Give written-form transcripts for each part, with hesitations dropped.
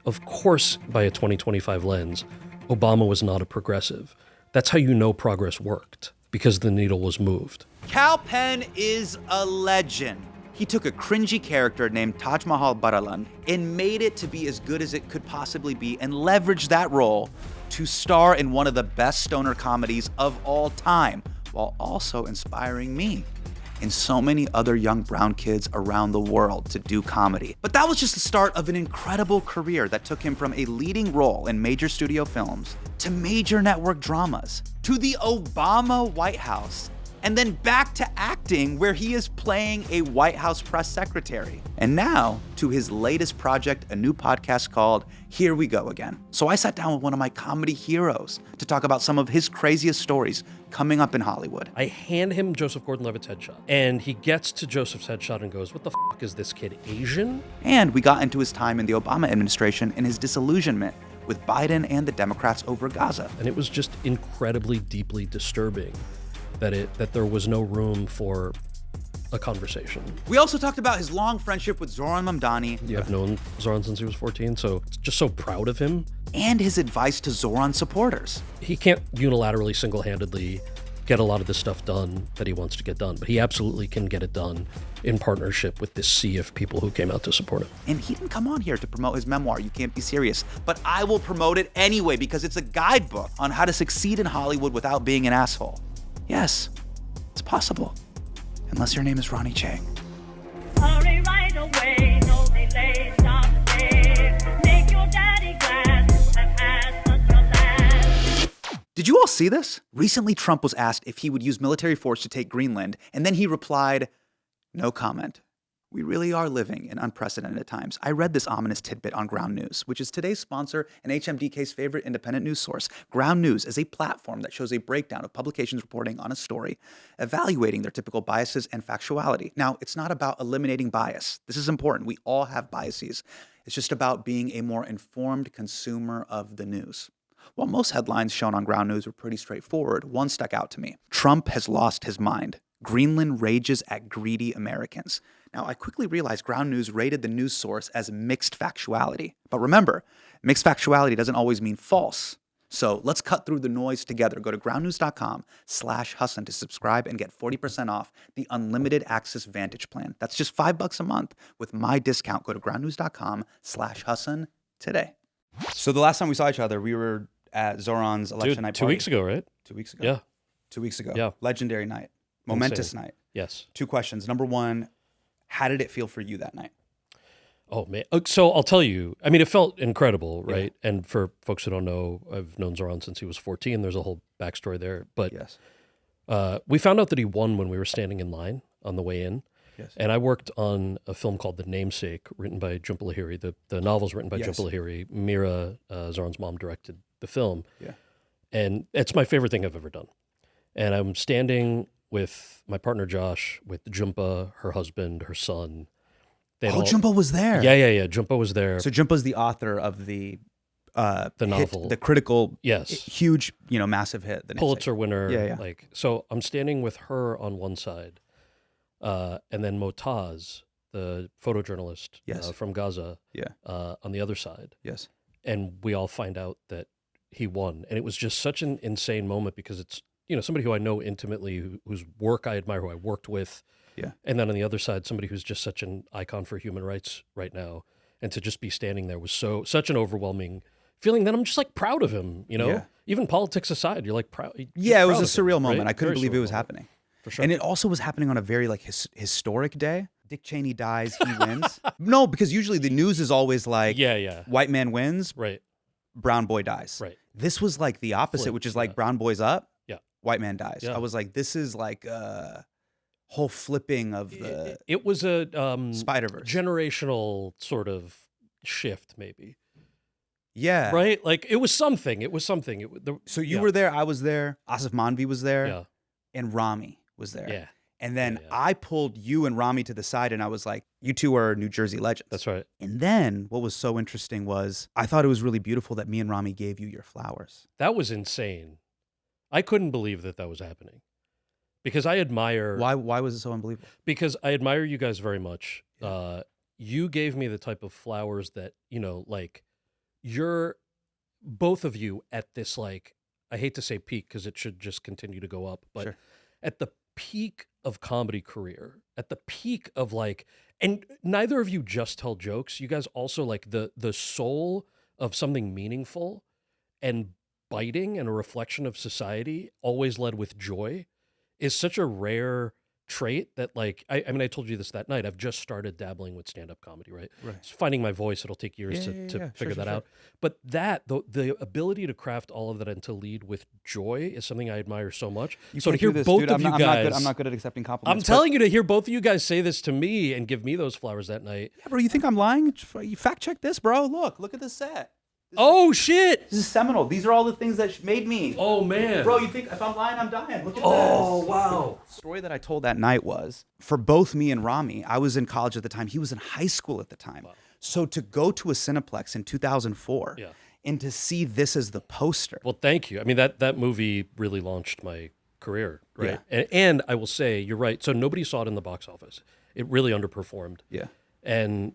Of course, by a 2025 lens, Obama was not a progressive. That's how you know progress worked, because the needle was moved. Kal Penn is a legend. He took a cringy character named Taj Mahal Baraland and made it to be as good as it could possibly be and leveraged that role to star in one of the best stoner comedies of all time, while also inspiring me and so many other young brown kids around the world to do comedy. But that was just the start of an incredible career that took him from a leading role in major studio films to major network dramas, to the Obama White House, and then back to acting, where he is playing a White House press secretary. And now to his latest project, a new podcast called Here We Go Again. So I sat down with one of my comedy heroes to talk about some of his craziest stories coming up in Hollywood. I hand him Joseph Gordon-Levitt's headshot, and he gets to Joseph's headshot and goes, "What the f*** is this kid, Asian?" And we got into his time in the Obama administration and his disillusionment with Biden and the Democrats over Gaza. And it was just incredibly, deeply disturbing that there was no room for a conversation. We also talked about his long friendship with Zohran Mamdani. Yeah, I've known Zohran since he was 14, so just so proud of him. And his advice to Zohran supporters. He can't unilaterally, single-handedly get a lot of the stuff done that he wants to get done, but he absolutely can get it done in partnership with this sea of people who came out to support him. And he didn't come on here to promote his memoir, You Can't Be Serious, but I will promote it anyway because it's a guidebook on how to succeed in Hollywood without being an asshole. Yes, it's possible. Unless your name is Ronnie Chang. Hurry right away, no delay, stop today. Make your daddy glad you have had such a lad. Did you all see this? Recently, Trump was asked if he would use military force to take Greenland, and then he replied, "No comment. We really are living in unprecedented times." I read this ominous tidbit on Ground News, which is today's sponsor and HMDK's favorite independent news source. Ground News is a platform that shows a breakdown of publications reporting on a story, evaluating their typical biases and factuality. Now, it's not about eliminating bias. This is important. We all have biases. It's just about being a more informed consumer of the news. While most headlines shown on Ground News were pretty straightforward, one stuck out to me. Trump has lost his mind. Greenland rages at greedy Americans. Now, I quickly realized Ground News rated the news source as mixed factuality. But remember, mixed factuality doesn't always mean false. So let's cut through the noise together. Go to groundnews.com/Hasan to subscribe and get 40% off the unlimited access Vantage plan. That's just $5 a month with my discount. Go to groundnews.com/Hasan today. So the last time we saw each other, we were at Zohran's election night party. 2 weeks ago, right? 2 weeks ago. Yeah. 2 weeks ago. Yeah. Legendary night. Momentous Insane. night. Yes. 2 questions. Number 1, how did it feel for you that night? Oh, man. So I'll tell you, I mean, it felt incredible, right? Yeah. And for folks who don't know, I've known Zohran since he was 14. There's a whole backstory there. But yes. We found out that he won when we were standing in line on the way in. Yes. And I worked on a film called The Namesake, written by Jhumpa Lahiri. The novel's written by Yes. Jhumpa Lahiri. Mira, Zohran's mom, directed the film. Yeah. And it's my favorite thing I've ever done. And I'm standing with my partner Josh, with Jhumpa, her husband, her son. Jhumpa was there. Yeah. Jhumpa was there. So Jhumpa's the author of the novel, the critical, yes, huge, massive hit, the Pulitzer winner. Yeah. Like, so I'm standing with her on one side, and then Motaz, the photojournalist Yes. From Gaza, Yeah. On the other side. Yes. And we all find out that he won, and it was just such an insane moment because it's somebody who I know intimately, whose work I admire, who I worked with. Yeah. And then on the other side, somebody who's just such an icon for human rights right now. And to just be standing there was such an overwhelming feeling that I'm just like proud of him, Yeah. Even politics aside, you're like proud. Yeah, it was proud a surreal of him, moment. right? I couldn't Very believe it surreal was moment. happening. For sure. And it also was happening on a very historic day. Dick Cheney dies, he wins. No, because usually the news is always like, yeah. white man wins, Right. brown boy dies. Right. This was like the opposite, Flipped, which is like yeah. brown boy's up, Yeah. white man dies. Yeah. I was like, this is like a whole flipping of the It was a Spider-Verse. generational sort of shift, maybe. Yeah. Right? Like it was something. So you were there, I was there, Asif Manvi was there, Yeah. and Rami was there. Yeah. And then Yeah. I pulled you and Rami to the side and I was like, you two are New Jersey legends. That's right. And then what was so interesting was I thought it was really beautiful that me and Rami gave you your flowers. That was insane. I couldn't believe that was happening. Because I admire... Why was it so unbelievable? Because I admire you guys very much. You gave me the type of flowers that, like you're both of you at this, like, I hate to say peak because it should just continue to go up, but Sure. at the peak of comedy career, at the peak of like, and neither of you just tell jokes. You guys also like the soul of something meaningful and biting and a reflection of society, always led with joy, is such a rare trait that, like, I mean, I told you this that night. I've just started dabbling with stand-up comedy, right? It's finding my voice. It'll take years to figure that out. But the ability to craft all of that and to lead with joy is something I admire so much. So to hear both of you guys, I'm not good at accepting compliments. I'm telling you, to hear both of you guys say this to me and give me those flowers that night. Yeah, bro, you think I'm lying? You fact check this, bro. Look at this set. Oh shit! This is seminal. These are all the things that made me. Oh man, bro, you think if I'm lying, I'm dying? Look at this. Oh wow. The story that I told that night was, for both me and Rami, I was in college at the time. He was in high school at the time. Wow. So to go to a Cineplex in 2004 and to see this as the poster. Well, thank you. I mean, that movie really launched my career, right? Yeah. And I will say, you're right. So nobody saw it in the box office. It really underperformed. Yeah. And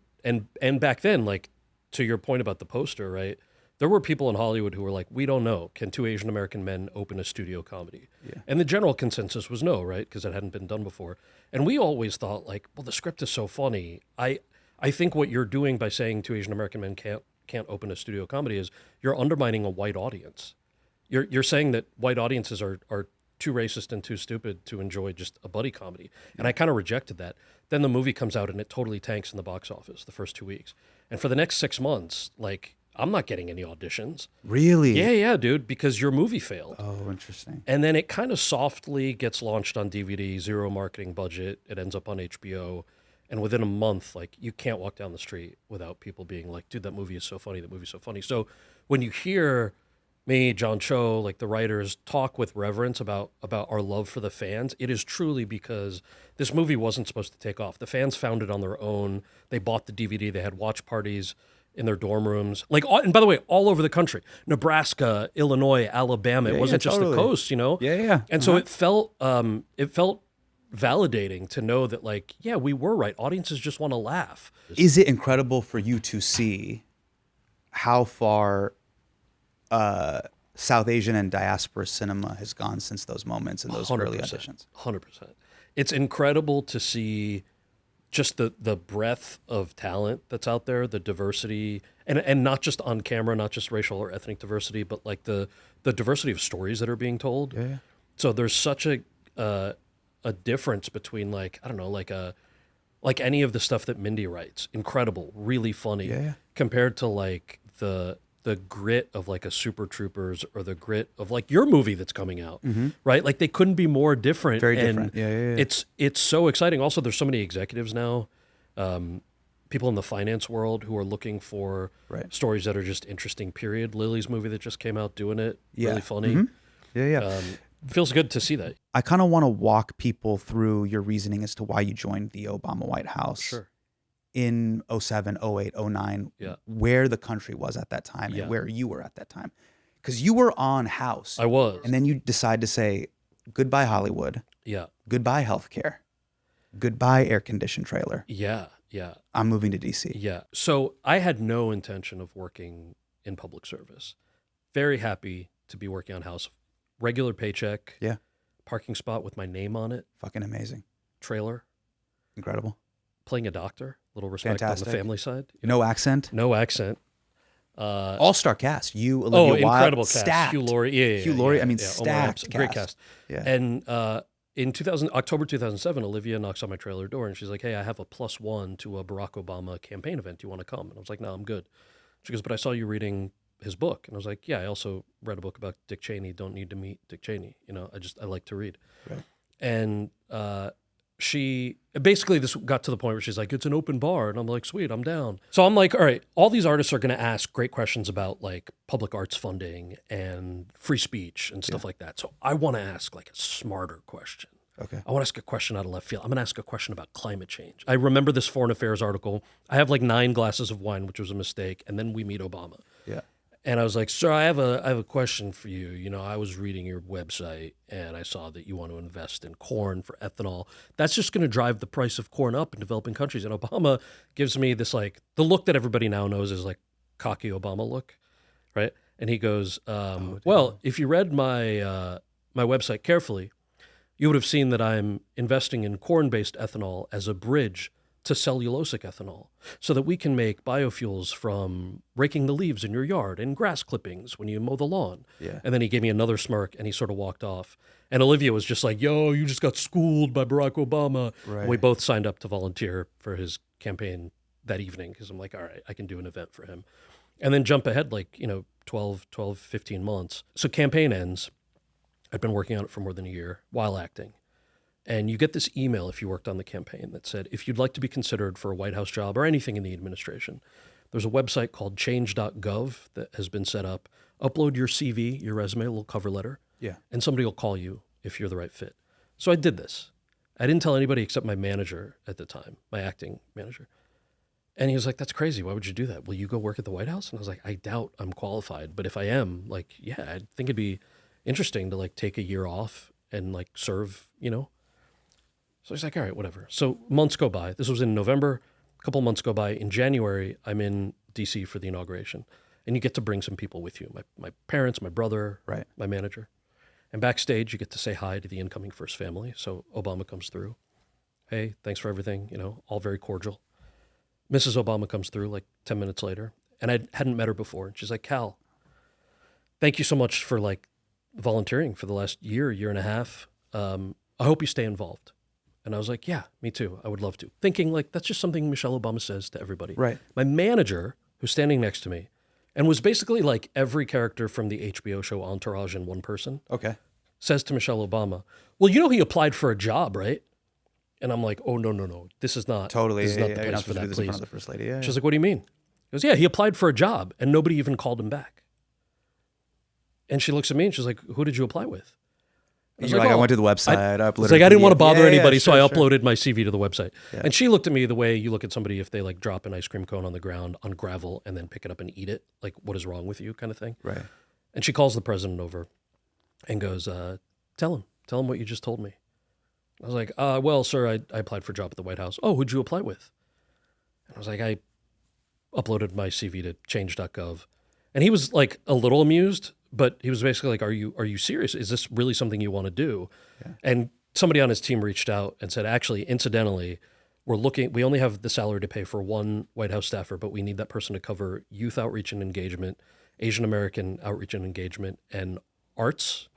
back then, like, to your point about the poster, right? There were people in Hollywood who were like, we don't know. Can two Asian American men open a studio comedy? Yeah. And the general consensus was no, right? Because it hadn't been done before. And we always thought, like, well, the script is so funny. I think what you're doing by saying two Asian American men can't open a studio comedy is you're undermining a white audience. You're saying that white audiences are too racist and too stupid to enjoy just a buddy comedy. And I kind of rejected that. Then the movie comes out and it totally tanks in the box office the first 2 weeks. And for the next 6 months, like, I'm not getting any auditions. Really? Yeah, dude, because your movie failed. Oh, interesting. And then it kind of softly gets launched on DVD, zero marketing budget. It ends up on HBO. And within a month, like, you can't walk down the street without people being like, dude, that movie is so funny. That movie's so funny. So when you hear me, John Cho, like the writers, talk with reverence about our love for the fans, it is truly because this movie wasn't supposed to take off. The fans found it on their own. They bought the DVD. They had watch parties in their dorm rooms. Like, and by the way, all over the country, Nebraska, Illinois, Alabama. It wasn't just the coast, you know? Yeah. And so it felt validating to know that, like, yeah, we were right. Audiences just want to laugh. Is it incredible for you to see how far South Asian and diaspora cinema has gone since those moments and those early auditions? 100%. It's incredible to see just the breadth of talent that's out there, the diversity, and not just on camera, not just racial or ethnic diversity, but like the diversity of stories that are being told. Yeah. So there's such a difference between, like, I don't know, like any of the stuff that Mindy writes, incredible, really funny, compared to like the grit of like a Super Troopers or the grit of like your movie that's coming out, right? Like they couldn't be more different. Very different. Yeah. It's so exciting. Also, there's so many executives now, people in the finance world who are looking for stories that are just interesting, period. Lily's movie that just came out doing it, really funny. Yeah. Feels good to see that. I kind of want to walk people through your reasoning as to why you joined the Obama White House. Sure. In 07, 08, 09, where the country was at that time and where you were at that time. Because you were on House. I was. And then you decide to say, goodbye Hollywood. Yeah. Goodbye healthcare. Goodbye air-conditioned trailer. Yeah. I'm moving to DC. Yeah. So I had no intention of working in public service. Very happy to be working on House. Regular paycheck. Yeah. Parking spot with my name on it. Fucking amazing. Trailer. Incredible. Playing a doctor. Little respect Fantastic. on the family side. No accent. No accent. All-star cast. You, Olivia Wilde, incredible cast. stacked. Hugh Laurie. Hugh Laurie. I mean, Oh my God, stacked great cast. Yeah. And in October 2007, Olivia knocks on my trailer door and she's like, hey, I have a +1 to a Barack Obama campaign event. Do you want to come? And I was like, no, I'm good. She goes, but I saw you reading his book. And I was like, yeah, I also read a book about Dick Cheney. Don't need to meet Dick Cheney. You know, I like to read. Right. And she basically, this got to the point where she's like, it's an open bar. And I'm like, sweet, I'm down. So I'm like, all right, all these artists are going to ask great questions about like public arts funding and free speech and stuff like that. So I want to ask like a smarter question. Okay. I want to ask a question out of left field. I'm going to ask a question about climate change. I remember this Foreign Affairs article. I have like 9 glasses of wine, which was a mistake. And then we meet Obama. Yeah. And I was like, sir, I have a question for you. You know, I was reading your website and I saw that you want to invest in corn for ethanol. That's just going to drive the price of corn up in developing countries. And Obama gives me this, like, the look that everybody now knows is like cocky Obama look. right? And he goes, well, if you read my my website carefully, you would have seen that I'm investing in corn-based ethanol as a bridge to cellulosic ethanol so that we can make biofuels from raking the leaves in your yard and grass clippings when you mow the lawn. Yeah. And then he gave me another smirk and he sort of walked off. And Olivia was just like, yo, you just got schooled by Barack Obama. Right. And we both signed up to volunteer for his campaign that evening because I'm like, all right, I can do an event for him. And then jump ahead 12, 15 months. So campaign ends. I'd been working on it for more than a year while acting. And you get this email if you worked on the campaign that said, if you'd like to be considered for a White House job or anything in the administration, there's a website called change.gov that has been set up. Upload your CV, your resume, a little cover letter, Yeah. and somebody will call you if you're the right fit. So I did this. I didn't tell anybody except my manager at the time, my acting manager. And he was like, that's crazy. Why would you do that? Will you go work at the White House? And I was like, I doubt I'm qualified. But if I am, yeah, I think it'd be interesting to take a year off and serve, So he's like, all right, whatever. So months go by. This was in November. A couple months go by. In January, I'm in D.C. for the inauguration. And you get to bring some people with you. My parents, my brother, Right. my manager. And backstage, you get to say hi to the incoming first family. So Obama comes through. Hey, thanks for everything. All very cordial. Mrs. Obama comes through 10 minutes later. And I hadn't met her before. And she's like, Kal, thank you so much for volunteering for the last year and a half. I hope you stay involved. And I was like, yeah, me too. I would love to. Thinking that's just something Michelle Obama says to everybody. Right. My manager, who's standing next to me, and was basically every character from the HBO show Entourage in one person, Okay. says to Michelle Obama, well, he applied for a job, right? And I'm like, oh, no. This is not Totally. This is Yeah, not yeah, the you're place not for supposed to do that, this in front please. of the first lady. Yeah. She's like, what do you mean? He goes, yeah, he applied for a job and nobody even called him back. And she looks at me and she's like, who did you apply with? You're like, I went to the website, I uploaded. It's I didn't want to bother anybody, so I sure. uploaded my CV to the website. Yeah. And she looked at me the way you look at somebody if they drop an ice cream cone on the ground on gravel and then pick it up and eat it. What is wrong with you kind of thing. Right. And she calls the president over and goes, tell him what you just told me. I was like, well, sir, I applied for a job at the White House. Oh, who'd you apply with? And I was like, I uploaded my CV to change.gov. And he was a little amused, but he was basically like, are you serious? Is this really something you want to do? Yeah. And somebody on his team reached out and said, actually, incidentally, we only have the salary to pay for one White House staffer, but we need that person to cover youth outreach and engagement, Asian American outreach and engagement, and arts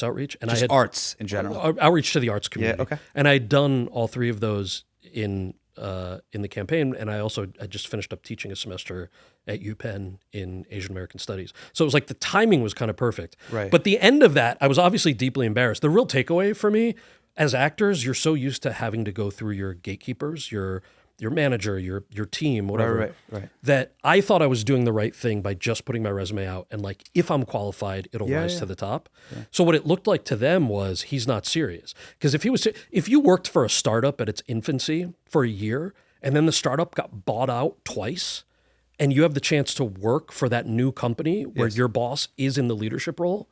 outreach. And Just I had arts in general. Outreach to the arts community. Yeah, okay. And I'd done all three of those in the campaign, and I just finished up teaching a semester at UPenn in Asian American Studies. So it was the timing was kind of perfect. Right. But the end of that, I was obviously deeply embarrassed. The real takeaway for me, as actors, you're so used to having to go through your gatekeepers, your manager, your team, whatever, Right. that I thought I was doing the right thing by just putting my resume out and if I'm qualified, it'll rise to the top. Yeah. So what it looked like to them was he's not serious. Because if you worked for a startup at its infancy for a year and then the startup got bought out twice and you have the chance to work for that new company where your boss is in the leadership role,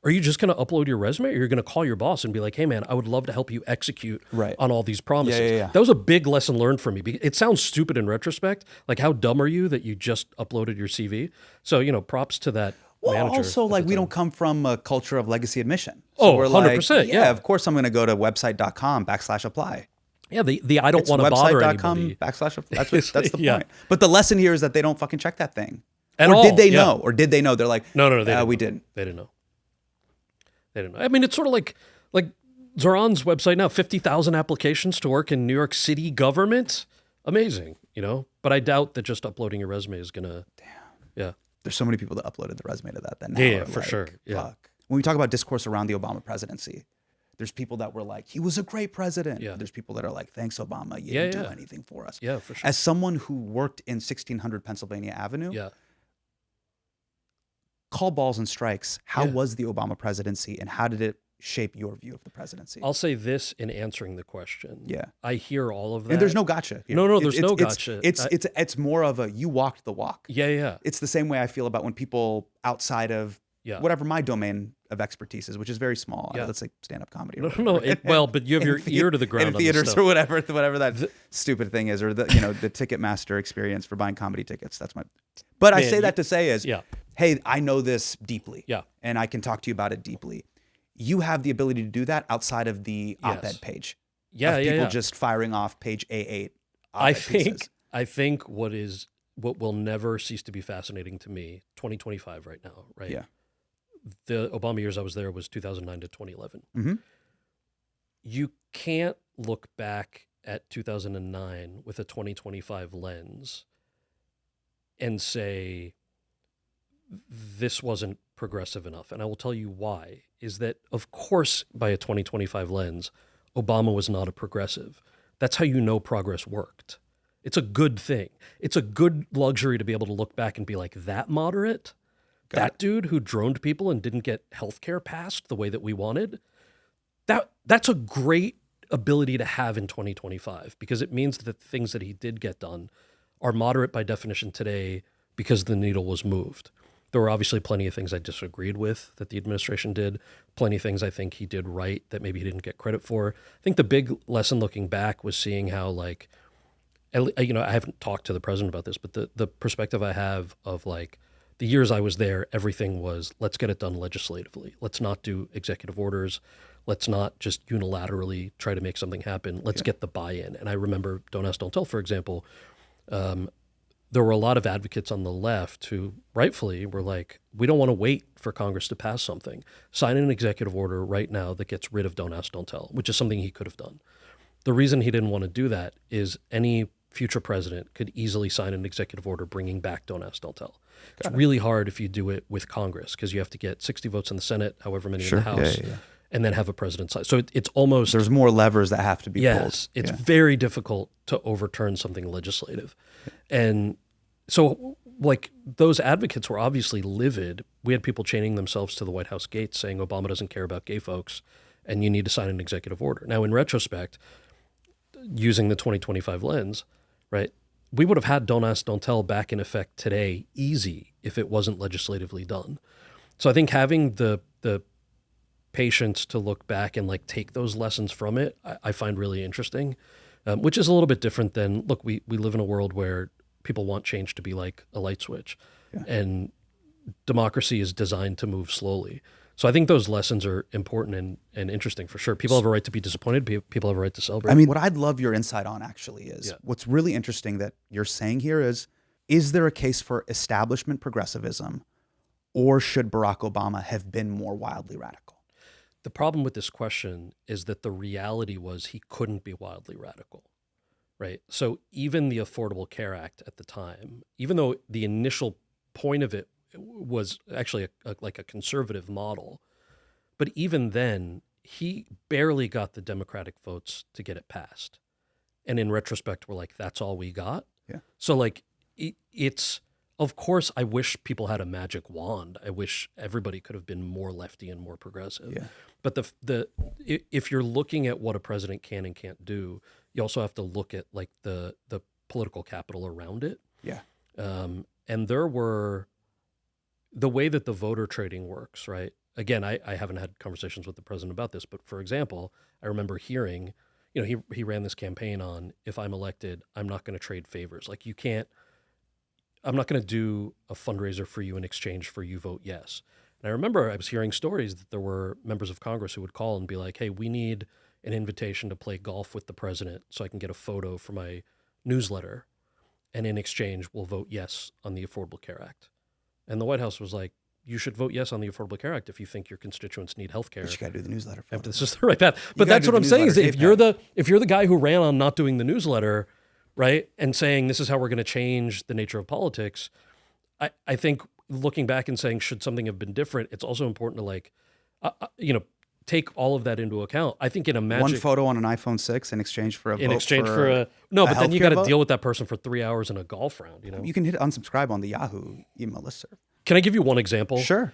are you just going to upload your resume or you're going to call your boss and be like, hey, man, I would love to help you execute on all these promises? Yeah. That was a big lesson learned for me. It sounds stupid in retrospect. How dumb are you that you just uploaded your CV? So, props to that manager. Also, we don't come from a culture of legacy admission. Oh, we're 100%. Yeah, of course I'm going to go to website.com/apply. Yeah, the I don't want to bother anybody. That's the Yeah. point. But the lesson here is that they don't fucking check that thing. At or all, did they yeah. know? Or did they know? They're like, no, we didn't. They didn't know. They didn't know. I mean, it's sort of like Zohran's website now, 50,000 applications to work in New York City government. Amazing, But I doubt that just uploading your resume is going to... Damn. Yeah. There's so many people that uploaded the resume to that now Yeah, are for sure. Yeah. Fuck. When we talk about discourse around the Obama presidency, there's people that were like, he was a great president. Yeah. There's people that are like, thanks, Obama. You didn't do anything for us. Yeah, for sure. As someone who worked in 1600 Pennsylvania Avenue, call balls and strikes. How was the Obama presidency and how did it shape your view of the presidency? I'll say this in answering the question. Yeah. I hear all of that. And there's no gotcha here. No, there's no gotcha. It's more of a, you walked the walk. Yeah. It's the same way I feel about when people outside of whatever my domain of expertise is, which is very small. Let's say stand-up comedy. No. But you have your ear to the ground in on theaters this or stuff. whatever that stupid thing is, or the Ticketmaster experience for buying comedy tickets. That's my. But I say that to say is, hey, I know this deeply. Yeah. And I can talk to you about it deeply. You have the ability to do that outside of the op-ed Yes. page. Yeah, of yeah, people yeah. just firing off page A8 I op-ed think pieces. I think what will never cease to be fascinating to me, 2025 right now, right? Yeah. The Obama years I was there was 2009 to 2011. Mhm. You can't look back at 2009 with a 2025 lens and say this wasn't progressive enough. And I will tell you why, is that, of course, by a 2025 lens, Obama was not a progressive. That's how you know progress worked. It's a good thing. It's a good luxury to be able to look back and be like, that moderate, that dude who droned people and didn't get healthcare passed the way that we wanted, that's a great ability to have in 2025, because it means that the things that he did get done are moderate by definition today because the needle was moved. There were obviously plenty of things I disagreed with that the administration did, plenty of things I think he did right that maybe he didn't get credit for. I think the big lesson looking back was seeing how, like, I haven't talked to the president about this, but the perspective I have of, like, the years I was there, everything was, let's get it done legislatively. Let's not do executive orders. Let's not just unilaterally try to make something happen. Let's get the buy-in. And I remember Don't Ask, Don't Tell, for example. There were a lot of advocates on the left who rightfully were like, we don't want to wait for Congress to pass something. Sign an executive order right now that gets rid of Don't Ask, Don't Tell, which is something he could have done. The reason he didn't want to do that is any future president could easily sign an executive order bringing back Don't Ask, Don't Tell. It's really hard if you do it with Congress, because you have to get 60 votes in the Senate, however many in the House, and then have a president sign. So it's almost... There's more levers that have to be pulled. Yes, it's very difficult to overturn something legislative. And so, like, those advocates were obviously livid. We had people chaining themselves to the White House gates saying Obama doesn't care about gay folks and you need to sign an executive order. Now, in retrospect, using the 2025 lens, right, we would have had Don't Ask, Don't Tell back in effect today easy if it wasn't legislatively done. So I think having the patience to look back and, like, take those lessons from it, I find really interesting, which is a little bit different than, look, we live in a world where people want change to be like a light switch, and democracy is designed to move slowly. So I think those lessons are important and interesting for sure. People have a right to be disappointed. People have a right to celebrate. I mean, what I'd love your insight on actually is what's really interesting that you're saying here is there a case for establishment progressivism, or should Barack Obama have been more wildly radical? The problem with this question is that the reality was he couldn't be wildly radical, right? So even the Affordable Care Act at the time, even though the initial point of it was actually like a conservative model, but even then he barely got the Democratic votes to get it passed. And in retrospect, we're like, that's all we got. Yeah. So, like, it's, of course, I wish people had a magic wand. I wish everybody could have been more lefty and more progressive. Yeah. But if you're looking at what a president can and can't do, you also have to look at, like, the political capital around it. Yeah. And there were, the way that the voter trading works, right? Again, I haven't had conversations with the president about this, but for example, I remember hearing, he ran this campaign on, if I'm elected, I'm not going to trade favors. Like, I'm not going to do a fundraiser for you in exchange for you vote yes. And I remember I was hearing stories that there were members of Congress who would call and be like, hey, we need an invitation to play golf with the president so I can get a photo for my newsletter. And in exchange, we'll vote yes on the Affordable Care Act. And the White House was like, you should vote yes on the Affordable Care Act if you think your constituents need health care. But you got to do the newsletter. If this is the right path. But that's what I'm saying, is that if you're the guy who ran on not doing the newsletter, right, and saying this is how we're going to change the nature of politics, I think looking back and saying, should something have been different, it's also important to, like, take all of that into account. I think in a magic... One photo on an iPhone 6 in exchange for a in vote exchange for a... No, but then you got to deal with that person for 3 hours in a golf round, You can hit unsubscribe on the Yahoo email listserv. Can I give you one example? Sure.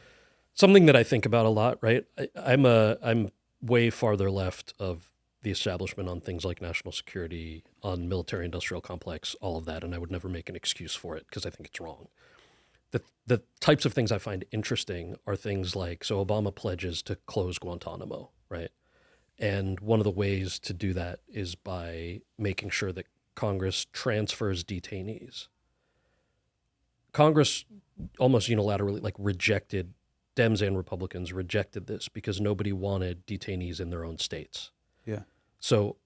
Something that I think about a lot, right? I'm way farther left of the establishment on things like national security, on military-industrial complex, all of that, and I would never make an excuse for it because I think it's wrong. The types of things I find interesting are things like, so Obama pledges to close Guantanamo, right? And one of the ways to do that is by making sure that Congress transfers detainees. Congress almost unilaterally like rejected, Dems and Republicans rejected this because nobody wanted detainees in their own states. Yeah. So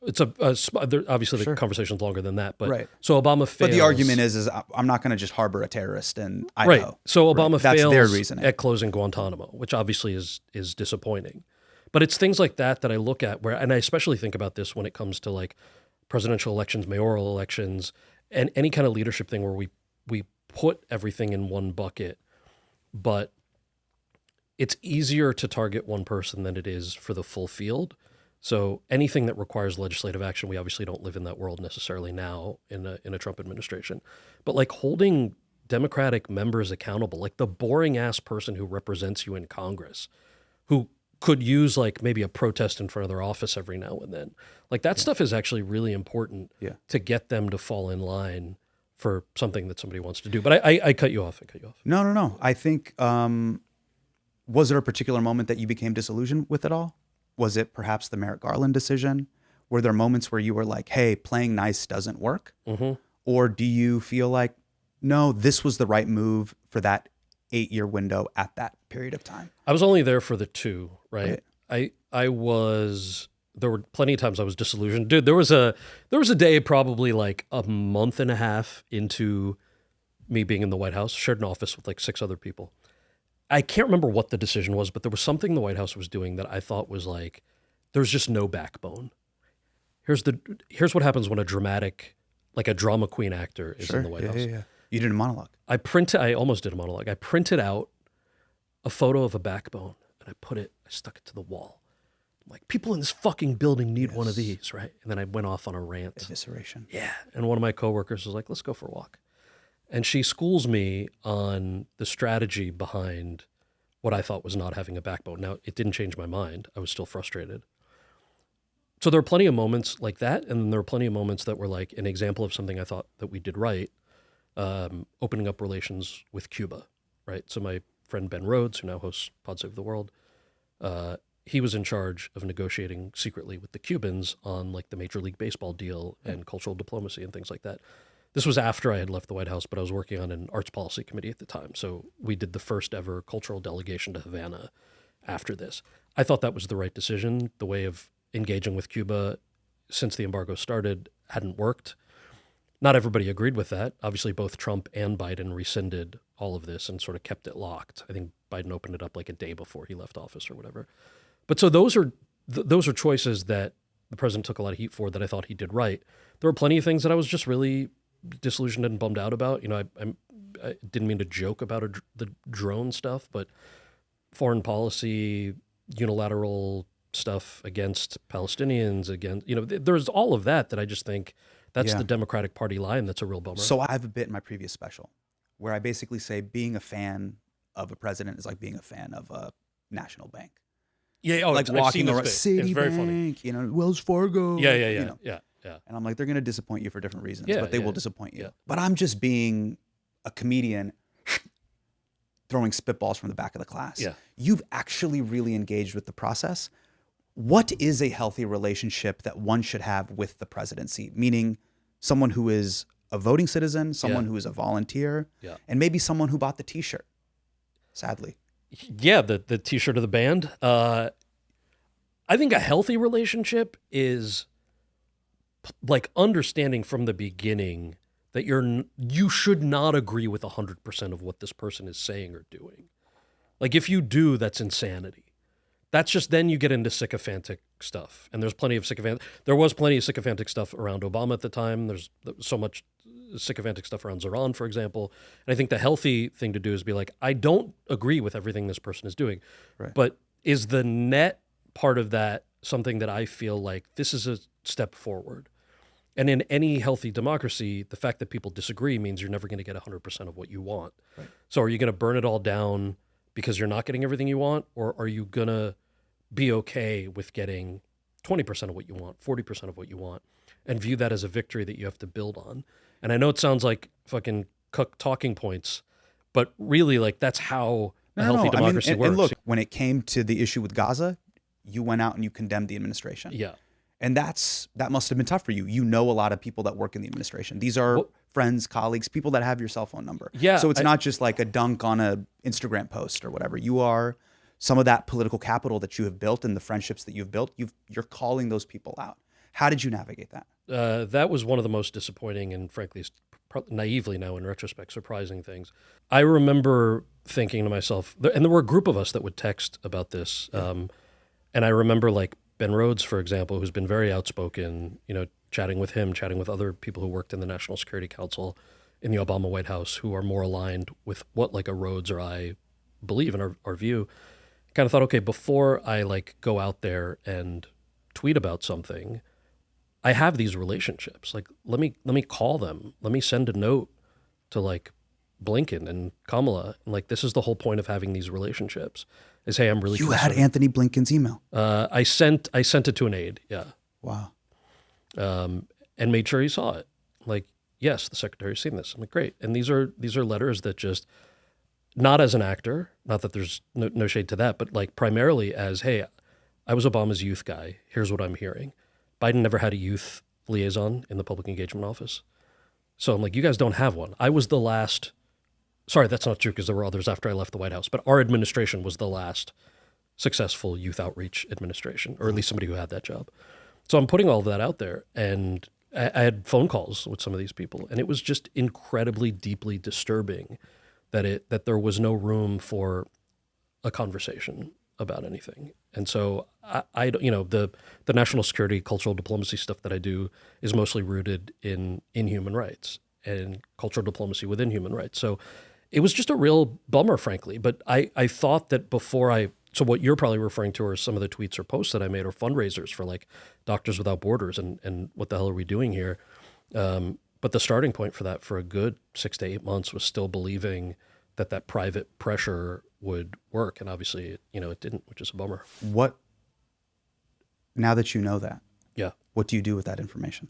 it's obviously the conversation's longer than that, but Right. so Obama fails. But the argument is I'm not going to just harbor a terrorist in Idaho. Right. So Obama That's fails their reasoning. at closing Guantanamo, which obviously is disappointing. But it's things like that I look at where, and I especially think about this when it comes to like presidential elections, mayoral elections, and any kind of leadership thing where we put everything in one bucket, but it's easier to target one person than it is for the full field. So anything that requires legislative action, we obviously don't live in that world necessarily now in a Trump administration, but like holding Democratic members accountable, like the boring ass person who represents you in Congress, who could use like maybe a protest in front of their office every now and then. Like that stuff is actually really important to get them to fall in line for something that somebody wants to do. But I cut you off. No. I think, was there a particular moment that you became disillusioned with it all? Was it perhaps the Merrick Garland decision? Were there moments where you were like, hey, playing nice doesn't work? Mm-hmm. Or do you feel like, no, this was the right move for that 8-year window at that period of time? I was only there for the 2, right? There were plenty of times I was disillusioned. Dude, there was a day probably like a month and a half into me being in the White House, shared an office with like 6 other people. I can't remember what the decision was, but there was something the White House was doing that I thought was like, there's just no backbone. Here's what happens when a drama queen actor is in the White House. Yeah. You did a monologue. I almost did a monologue. I printed out a photo of a backbone and I stuck it to the wall. I'm like, people in this fucking building need one of these, right? And then I went off on a rant. Evisceration. Yeah. And one of my coworkers was like, let's go for a walk. And she schools me on the strategy behind what I thought was not having a backbone. Now, it didn't change my mind. I was still frustrated. So there were plenty of moments like that. And then there were plenty of moments that were like an example of something I thought that we did right. Opening up relations with Cuba, right? So my friend Ben Rhodes, who now hosts Pod Save the World, he was in charge of negotiating secretly with the Cubans on like the Major League Baseball deal and cultural diplomacy and things like that. This was after I had left the White House, but I was working on an arts policy committee at the time. So we did the first ever cultural delegation to Havana after this. I thought that was the right decision. The way of engaging with Cuba since the embargo started hadn't worked. Not everybody agreed with that. Obviously, both Trump and Biden rescinded all of this and sort of kept it locked. I think Biden opened it up like a day before he left office or whatever. But so those are choices that the president took a lot of heat for that I thought he did right. There were plenty of things that I was just really disillusioned and bummed out about. You know, I didn't mean to joke about the drone stuff, but foreign policy, unilateral stuff against Palestinians, there's all of that I just think that's the Democratic Party line. That's a real bummer. So I have a bit in my previous special where I basically say being a fan of a president is like being a fan of a national bank. Yeah, like walking around Citibank, it's very funny. Wells Fargo. Yeah. And I'm like, they're going to disappoint you for different reasons, Yeah, but they yeah, will disappoint you. yeah. But I'm just being a comedian throwing spitballs from the back of the class. Yeah. You've actually really engaged with the process. What is a healthy relationship that one should have with the presidency? Meaning someone who is a voting citizen, someone who is a volunteer, and maybe someone who bought the T-shirt, sadly. Yeah, the T-shirt of the band. I think a healthy relationship is like understanding from the beginning that you should not agree with 100% of what this person is saying or doing. Like if you do, that's insanity. That's just then you get into sycophantic stuff. And there was plenty of sycophantic stuff around Obama at the time. There's so much sycophantic stuff around Zohran, for example. And I think the healthy thing to do is be like, I don't agree with everything this person is doing, but is the net part of that something that I feel like this is a step forward? And in any healthy democracy, the fact that people disagree means you're never going to get 100% of what you want. Right. So are you going to burn it all down because you're not getting everything you want? Or are you going to be okay with getting 20% of what you want, 40% of what you want, and view that as a victory that you have to build on? And I know it sounds like fucking talking points, but really like that's how a healthy democracy works. And look, when it came to the issue with Gaza, you went out and you condemned the administration. Yeah. And that must have been tough for you. You know a lot of people that work in the administration. These are friends, colleagues, people that have your cell phone number. Yeah, So it's not just like a dunk on a Instagram post or whatever. You are some of that political capital that you have built and the friendships that you've built. You're calling those people out. How did you navigate that? That was one of the most disappointing and frankly, naively now in retrospect, surprising things. I remember thinking to myself, and there were a group of us that would text about this. And I remember like Ben Rhodes, for example, who's been very outspoken, chatting with him, chatting with other people who worked in the National Security Council in the Obama White House who are more aligned with what like a Rhodes or I believe in our view. Kind of thought, okay, before I like go out there and tweet about something, I have these relationships. Like, let me call them. Let me send a note to like Blinken and Kamala. And like, this is the whole point of having these relationships. Is hey, I'm really. You concerned. had Anthony Blinken's email. I sent it to an aide. Yeah. Wow. And made sure he saw it. Like, yes, the secretary's seen this. I'm like, great. And these are letters that just, not as an actor, not that there's no shade to that, but like primarily as, hey, I was Obama's youth guy. Here's what I'm hearing. Biden never had a youth liaison in the public engagement office. So I'm like, you guys don't have one. I was the last. Sorry, that's not true because there were others after I left the White House, but our administration was the last successful youth outreach administration, or at least somebody who had that job. So I'm putting all of that out there, and I had phone calls with some of these people, and it was just incredibly, deeply disturbing that there was no room for a conversation about anything. And so I the national security, cultural diplomacy stuff that I do is mostly rooted in human rights and cultural diplomacy within human rights. So it was just a real bummer, frankly. But I thought that so what you're probably referring to are some of the tweets or posts that I made or fundraisers for like Doctors Without Borders and what the hell are we doing here? But the starting point for that for a good 6 to 8 months was still believing that private pressure would work. And obviously, it didn't, which is a bummer. Now that you know that, yeah, what do you do with that information?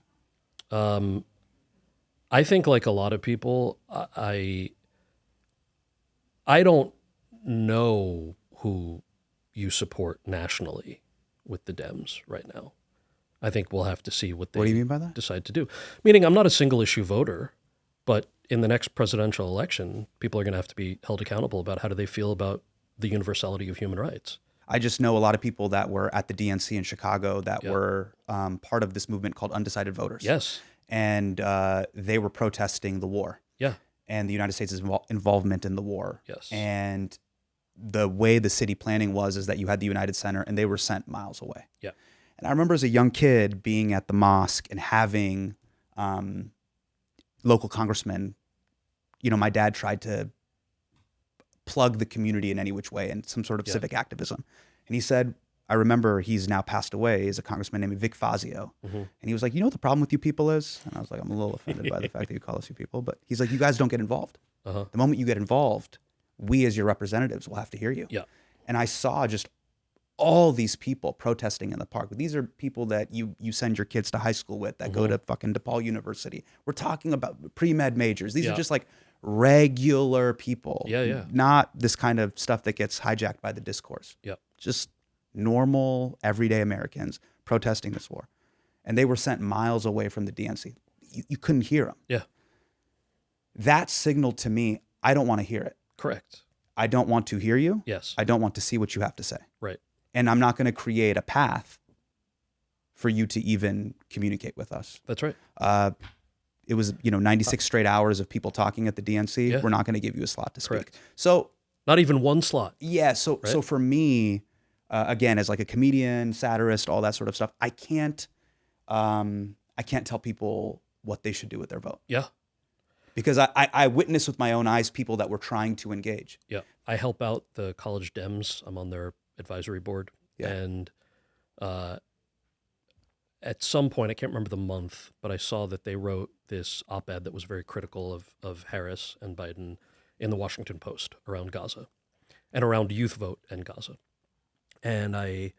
I think like a lot of people, I don't know who you support nationally with the Dems right now. I think we'll have to see what they What do you mean by that? decide to do. Meaning I'm not a single issue voter, but in the next presidential election, people are going to have to be held accountable about how do they feel about the universality of human rights. I just know a lot of people that were at the DNC in Chicago that were part of this movement called Undecided Voters. Yes. And they were protesting the war. Yeah. And the United States' involvement in the war. Yes. And the way the city planning is that you had the United Center and they were sent miles away. Yeah. And I remember as a young kid being at the mosque and having local congressmen, my dad tried to plug the community in any which way in some sort of civic activism. And he said, I remember he's now passed away, is a congressman named Vic Fazio. Mm-hmm. And he was like, you know what the problem with you people is? And I was like, I'm a little offended by the fact that you call us you people. But he's like, you guys don't get involved. Uh-huh. The moment you get involved, we as your representatives will have to hear you. Yeah. And I saw just all these people protesting in the park. These are people that you send your kids to high school with that go to fucking DePaul University. We're talking about pre-med majors. These are just like regular people. Yeah. Not this kind of stuff that gets hijacked by the discourse. Yeah. Just normal, everyday Americans protesting this war. And they were sent miles away from the DNC. You couldn't hear them. Yeah. That signaled to me, I don't want to hear it. Correct. I don't want to hear you. Yes. I don't want to see what you have to say. Right. And I'm not going to create a path for you to even communicate with us. That's right. It was, 96 straight hours of people talking at the DNC. Yeah. We're not going to give you a slot to speak. Correct. So, not even one slot. Yeah. So for me, again, as like a comedian, satirist, all that sort of stuff, I can't tell people what they should do with their vote. Yeah. Because I witnessed with my own eyes people that were trying to engage. Yeah. I help out the college Dems. I'm on their advisory board. Yeah. And at some point, I can't remember the month, but I saw that they wrote this op-ed that was very critical of Harris and Biden in the Washington Post around Gaza and around youth vote and Gaza. And I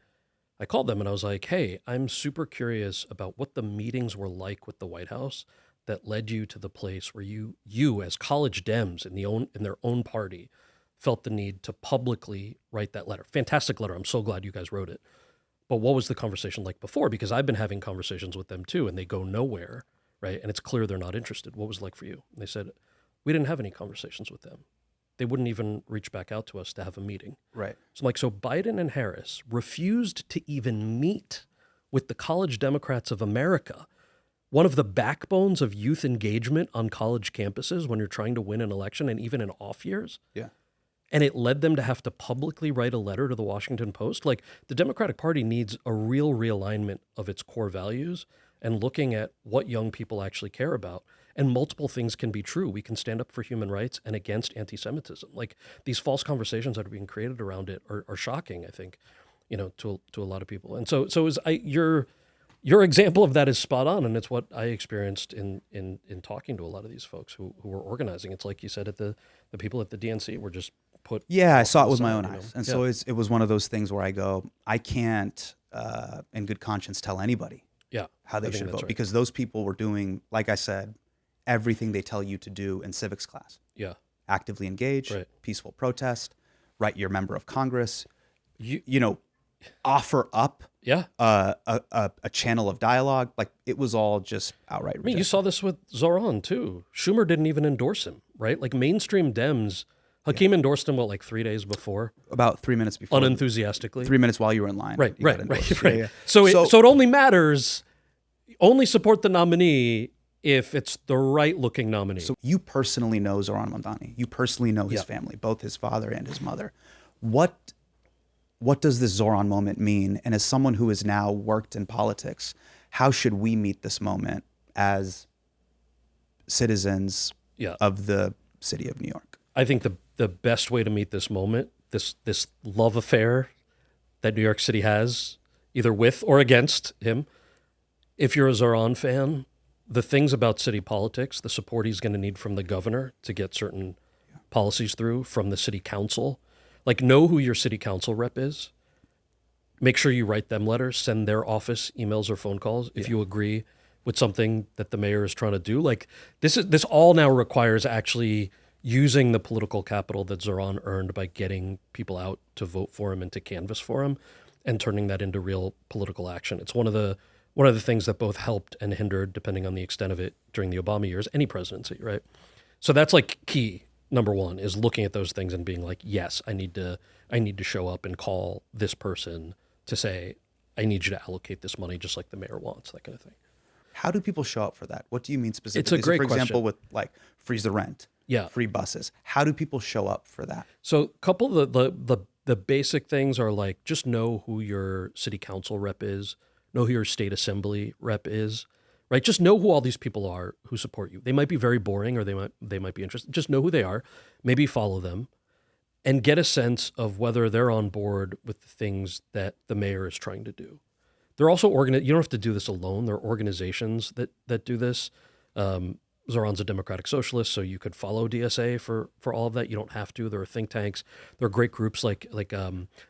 called them and I was like, hey, I'm super curious about what the meetings were like with the White House that led you to the place where you as college Dems in their own party felt the need to publicly write that letter. Fantastic letter. I'm so glad you guys wrote it. but what was the conversation like before? Because I've been having conversations with them too, and they go nowhere, right? And it's clear they're not interested. What was it like for you? And they said, we didn't have any conversations with them. They wouldn't even reach back out to us to have a meeting. Right. So I'm like, so Biden and Harris refused to even meet with the College Democrats of America, one of the backbones of youth engagement on college campuses when you're trying to win an election and even in off years. Yeah. And it led them to have to publicly write a letter to the Washington Post. Like, the Democratic Party needs a real realignment of its core values and looking at what young people actually care about. And multiple things can be true. We can stand up for human rights and against anti-Semitism. Like, these false conversations that are being created around it are shocking, I think, to a lot of people. And so your example of that is spot on, and it's what I experienced in talking to a lot of these folks who were organizing. It's like you said, the people at the DNC were just put. Yeah, I saw it with my aside, own eyes. And so it was one of those things where I go, I can't, in good conscience, tell anybody how they should vote. Right. Because those people were doing, like I said, everything they tell you to do in civics class. Yeah. Actively engage, peaceful protest, write your member of Congress, offer up a channel of dialogue. Like, it was all just outright rejection. I mean, you saw this with Zohran too. Schumer didn't even endorse him, right? Like, mainstream Dems, Hakeem endorsed him, 3 days before? About 3 minutes before. Unenthusiastically. 3 minutes while you were in line. Right. Yeah. So it only matters, only support the nominee if it's the right-looking nominee. So you personally know Zohran Mamdani. You personally know his family, both his father and his mother. What does this Zohran moment mean? And as someone who has now worked in politics, how should we meet this moment as citizens of the city of New York? I think the best way to meet this moment, this love affair that New York City has, either with or against him, if you're a Zohran fan, the things about city politics, the support he's going to need from the governor to get certain policies through, from the city council, like, know who your city council rep is. Make sure you write them letters, send their office emails or phone calls if you agree with something that the mayor is trying to do. Like, this all now requires actually using the political capital that Zohran earned by getting people out to vote for him and to canvass for him, and turning that into real political action. It's one of the things that both helped and hindered, depending on the extent of it, during the Obama years, any presidency, right? So that's like key. Number one is looking at those things and being like, yes, I need to show up and call this person to say, I need you to allocate this money just like the mayor wants, that kind of thing. How do people show up for that? What do you mean specifically? It's a great question. For example, question. with like freeze the rent, free buses. How do people show up for that? So a couple of the basic things are like, just know who your city council rep is, know who your state assembly rep is, right? Just know who all these people are who support you. They might be very boring, or they might be interested. Just know who they are, maybe follow them, and get a sense of whether they're on board with the things that the mayor is trying to do. They're also you don't have to do this alone. There are organizations that do this. Zohran's a democratic socialist, so you could follow DSA for all of that. You don't have to. There are think tanks. There are great groups like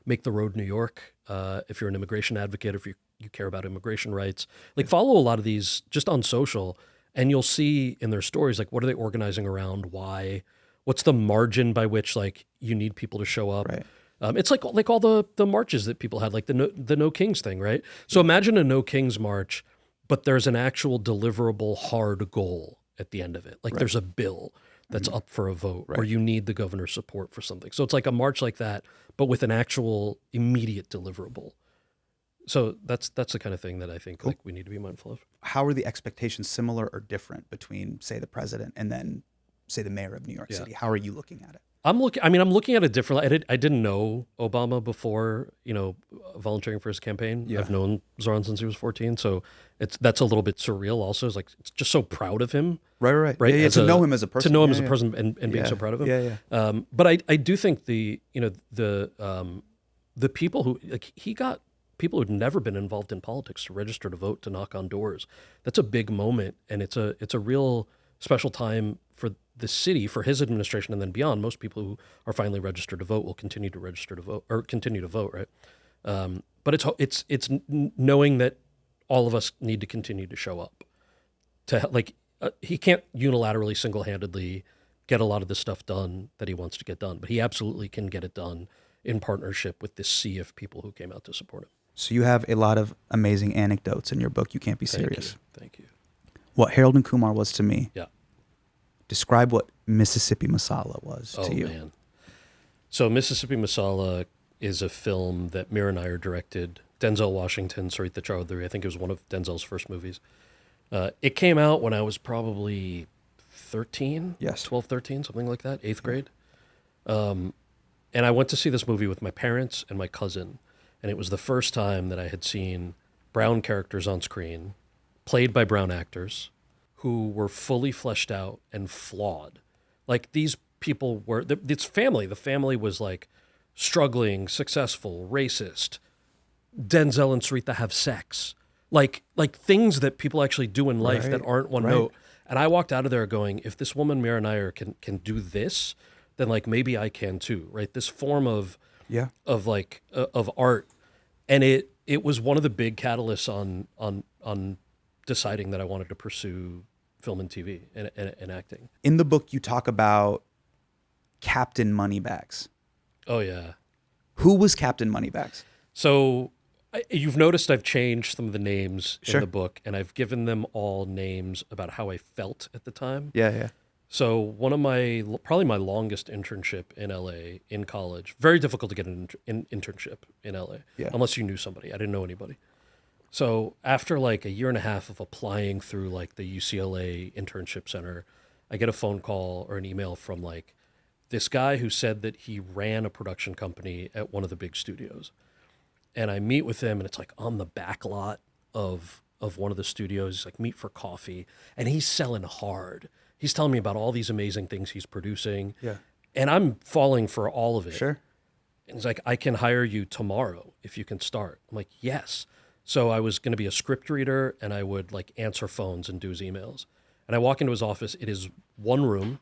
Make the Road New York. If you're an immigration advocate, if you care about immigration rights, like, follow a lot of these just on social, and you'll see in their stories, like, what are they organizing around? Why? What's the margin by which, like, you need people to show up? Right. It's like all the marches that people had, like the No Kings thing, right? So imagine a No Kings march, but there's an actual deliverable hard goal at the end of it. Like, there's a bill that's up for a vote, or you need the governor's support for something. So it's like a march like that, but with an actual immediate deliverable. So that's the kind of thing that I think like we need to be mindful of. How are the expectations similar or different between, say, the president and then, say, the mayor of New York City? How are you looking at it? I'm looking at it differently. I didn't know Obama before, volunteering for his campaign. Yeah. I've known Zohran since he was 14, so that's a little bit surreal. Also, it's just so proud of him. Right. Yeah, to know him as a person. To know him as a person and being so proud of him. Yeah. But I do think the people who, like, he got people who'd never been involved in politics to register to vote, to knock on doors. That's a big moment, and it's a real special time for the city, for his administration, and then beyond. Most people who are finally registered to vote will continue to register to vote, or continue to vote, right? But it's knowing that all of us need to continue to show up. He can't unilaterally, single-handedly get a lot of the stuff done that he wants to get done, but he absolutely can get it done in partnership with this sea of people who came out to support him. So you have a lot of amazing anecdotes in your book. You can't be serious. Thank you. What Harold and Kumar was to me. Yeah. Describe what Mississippi Masala was to you. Man. So Mississippi Masala is a film that Mira and I are directed. Denzel Washington, Sarita Chaudhary. I think it was one of Denzel's first movies. It came out when I was probably 13, Yes. 12, 13, something like that, 8th grade. And I went to see this movie with my parents and my cousin. And it was the first time that I had seen brown characters on screen, played by brown actors, who were fully fleshed out and flawed. Like, these people were, it's family. The family was like struggling, successful, racist. Denzel and Sarita have sex. Like things that people actually do in life that aren't one note. And I walked out of there going, if this woman, Mira and I, can do this, then like maybe I can too, right? This form of art. And it was one of the big catalysts on deciding that I wanted to pursue film and TV and acting. In the book, you talk about Captain Moneybags. Oh, yeah. Who was Captain Moneybags? So you've noticed I've changed some of the names Sure. in the book, and I've given them all names about how I felt at the time. Yeah. So one of probably my longest internship in LA in college, very difficult to get an internship in LA, unless you knew somebody. I didn't know anybody. So after like a year and a half of applying through like the UCLA internship center, I get a phone call or an email from like this guy who said that he ran a production company at one of the big studios. And I meet with him, and it's like on the back lot of one of the studios. He's like, meet for coffee. And he's selling hard. He's telling me about all these amazing things he's producing. Yeah. And I'm falling for all of it. Sure. And he's like, I can hire you tomorrow if you can start. I'm like, yes. So I was going to be a script reader, and I would like answer phones and do his emails. And I walk into his office. It is one room,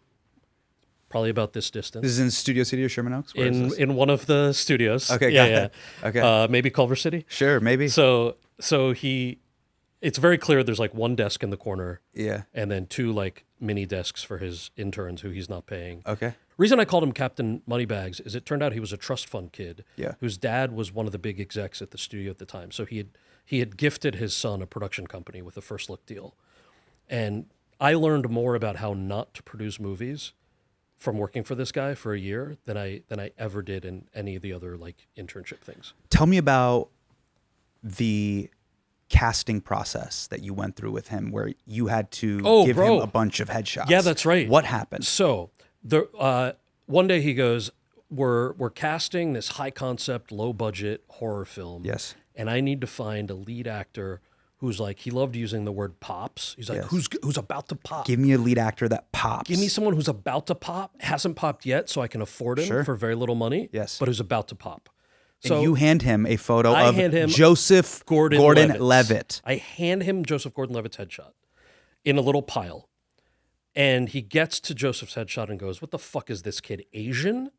probably about this distance. This is in Studio City or Sherman Oaks? Where is this? In one of the studios. Okay, got it. Okay. Maybe Culver City. Sure, maybe. So it's very clear there's like one desk in the corner. Yeah. And then two like mini desks for his interns who he's not paying. Okay. Reason I called him Captain Moneybags is it turned out he was a trust fund kid. Yeah. Whose dad was one of the big execs at the studio at the time. So he had gifted his son a production company with a first look deal. And I learned more about how not to produce movies from working for this guy for a year than I ever did in any of the other like internship things. Tell me about the casting process that you went through with him, where you had to give him a bunch of headshots. Yeah, that's right. What happened? So one day he goes, we're casting this high concept, low budget horror film. Yes. And I need to find a lead actor who's like, he loved using the word pops. He's like, Yes. who's about to pop? Give me a lead actor that pops. Give me someone who's about to pop, hasn't popped yet, so I can afford him for very little money. Yes. But who's about to pop. And you hand him a photo I of hand him Joseph Gordon-Levitt. I hand him Joseph Gordon-Levitt's headshot in a little pile. And he gets to Joseph's headshot and goes, what the fuck is this kid, Asian?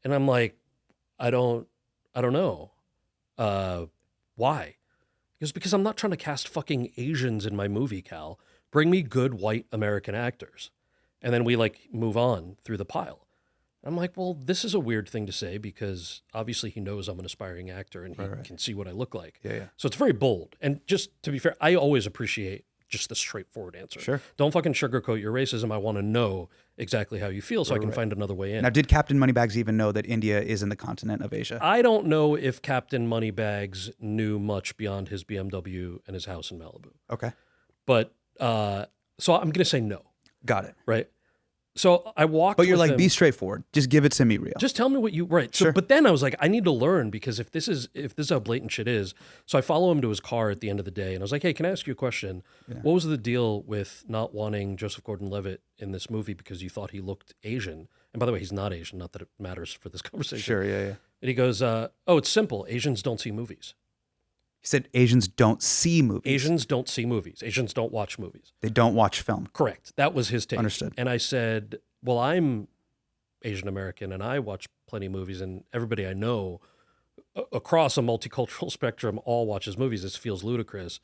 And I'm like, I don't know. Why? He goes, because I'm not trying to cast fucking Asians in my movie, Cal. Bring me good white American actors. And then we like move on through the pile. I'm like, well, this is a weird thing to say because obviously he knows I'm an aspiring actor and he can see what I look like. Yeah. So it's very bold. And just to be fair, I always appreciate just the straightforward answer. Sure. Don't fucking sugarcoat your racism. I want to know exactly how you feel so I can find another way in. Now, did Captain Moneybags even know that India is in the continent of Asia? I don't know if Captain Moneybags knew much beyond his BMW and his house in Malibu. Okay. But so I'm going to say no. Got it. Right. So I walked. But you're with like, him. be straightforward. Just give it to me real. Just tell me what you right. So, Sure. but then I was like, I need to learn because if this is how blatant shit is. So I follow him to his car at the end of the day, and I was like, hey, can I ask you a question? Yeah. What was the deal with not wanting Joseph Gordon-Levitt in this movie because you thought he looked Asian? And by the way, he's not Asian. Not that it matters for this conversation. Sure. Yeah. And he goes, oh, it's simple. Asians don't see movies. He said Asians don't see movies. Asians don't see movies. Asians don't watch movies. They don't watch film. Correct. That was his take. Understood. And I said, well, I'm Asian American and I watch plenty of movies, and everybody I know across a multicultural spectrum all watches movies. This feels ludicrous.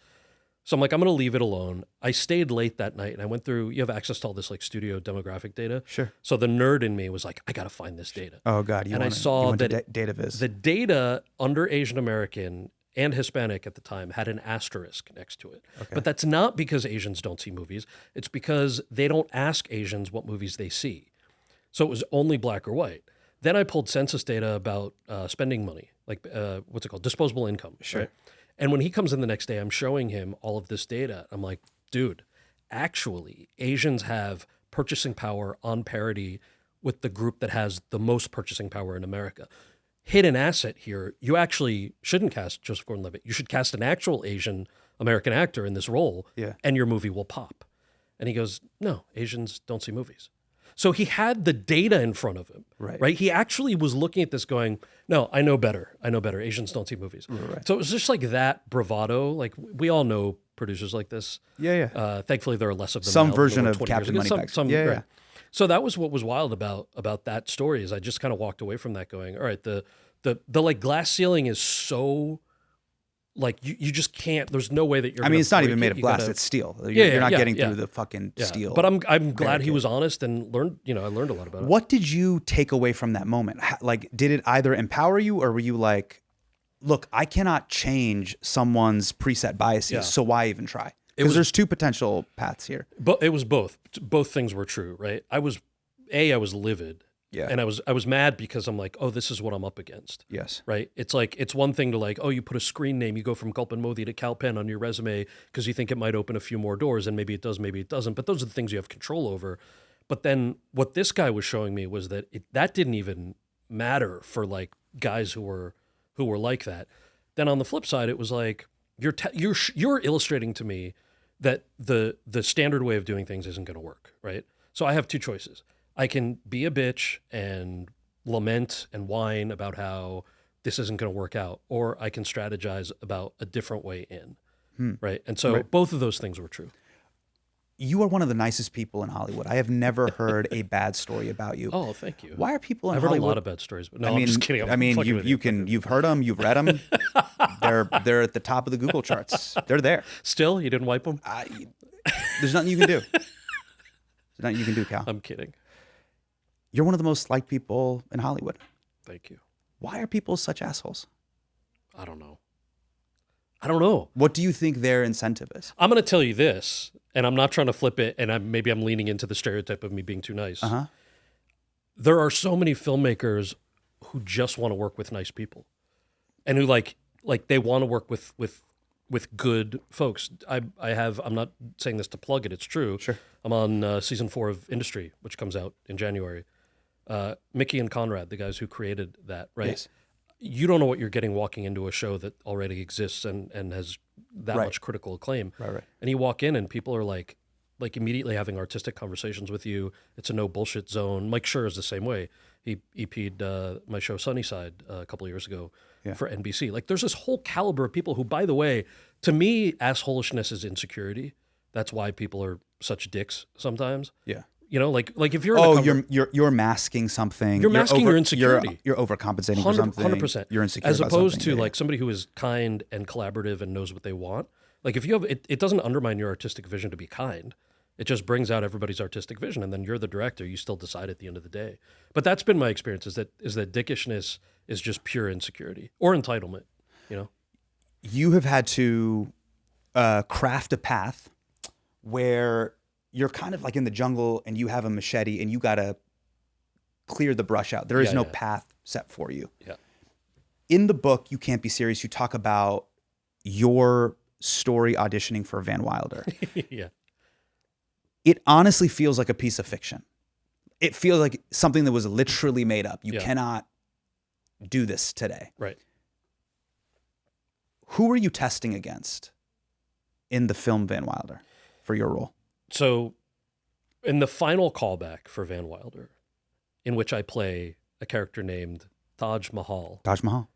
So I'm like, I'm going to leave it alone. I stayed late that night and I went through, you have access to all this like studio demographic data. Sure. So the nerd in me was like, I got to find this data. Oh God. And I saw that DataViz. the data under Asian American and Hispanic at the time had an asterisk next to it. But that's not because Asians don't see movies. It's because they don't ask Asians what movies they see. So it was only black or white. Then I pulled census data about spending money, like what's it called? Disposable income. Sure. Right? And when he comes in the next day, I'm showing him all of this data. I'm like, dude, actually, Asians have purchasing power on parity with the group that has the most purchasing power in America. Hidden asset here, you actually shouldn't cast Joseph Gordon-Levitt. You should cast an actual Asian American actor in this role, and your movie will pop. And he goes, no, Asians don't see movies. So he had the data in front of him, right? He actually was looking at this going, no, I know better. I know better. Asians don't see movies. Right. So it was just like that bravado. Like we all know producers like this. Thankfully, there are less of them. Some now version than of there were 20 Captain years ago. Moneybags. Right. So that was what was wild about that story is I just kind of walked away from that going, all right, the like glass ceiling is so like you just can't. There's no way that you're. I mean, it's not break even made it. of You glass; gotta- it's steel. You're not getting yeah. through the fucking steel. But I'm glad he was honest and learned. I learned a lot about it. What did you take away from that moment? Like, did it either empower you, or were you like, "Look, I cannot change someone's preset biases, so why even try?" Because there's two potential paths here. But it was both. Both things were true, right? I was livid. Yeah. And I was mad because I'm like, oh, this is what I'm up against. Yes. Right? It's like, it's one thing to like, oh, you put a screen name, you go from Kal Penn to Kal Penn on your resume because you think it might open a few more doors, and maybe it does, maybe it doesn't. But those are the things you have control over. But then what this guy was showing me was that that didn't even matter for like guys who were like that. Then on the flip side, it was like, you're illustrating to me that the standard way of doing things isn't going to work, right? So I have two choices. I can be a bitch and lament and whine about how this isn't going to work out, or I can strategize about a different way in, right? And so both of those things were true. You are one of the nicest people in Hollywood. I have never heard a bad story about you. Oh, thank you. Why are people in I've heard Hollywood? a lot of bad stories, but no, I'm just kidding. You've heard them, you've read them. They're at the top of the Google charts. They're there. Still, you didn't wipe them? There's nothing you can do. There's nothing you can do, Cal. I'm kidding. You're one of the most liked people in Hollywood. Thank you. Why are people such assholes? I don't know. What do you think their incentive is? I'm going to tell you this, and I'm not trying to flip it, and maybe I'm leaning into the stereotype of me being too nice. There are so many filmmakers who just want to work with nice people, and who like they want to work with good folks. I'm not saying this to plug it. It's true. Sure. I'm on season 4 of Industry, which comes out in January. Mickey and Conrad, the guys who created that, right? Yes. You don't know what you're getting walking into a show that already exists and has that much critical acclaim. Right. And you walk in and people are like immediately having artistic conversations with you. It's a no bullshit zone. Mike Schur is the same way. He EP'd my show Sunnyside a couple of years ago for NBC. Like there's this whole caliber of people who, by the way, to me, assholishness is insecurity. That's why people are such dicks sometimes. Yeah. You know, like if you're you're masking something. You're masking your insecurity. You're overcompensating for something. 100%. You're insecure as about opposed something. to like somebody who is kind and collaborative and knows what they want. Like if you have it doesn't undermine your artistic vision to be kind. It just brings out everybody's artistic vision, and then you're the director. You still decide at the end of the day. But that's been my experience. Is that dickishness is just pure insecurity or entitlement. You know, you have had to craft a path where you're kind of like in the jungle and you have a machete and you got to clear the brush out. There is no path set for you. Yeah. In the book, You Can't Be Serious, you talk about your story auditioning for Van Wilder. Yeah. It honestly feels like a piece of fiction. It feels like something that was literally made up. You cannot do this today. Right. Who were you testing against in the film Van Wilder for your role? So in the final callback for Van Wilder, in which I play a character named Taj Mahal. Taj Mahal.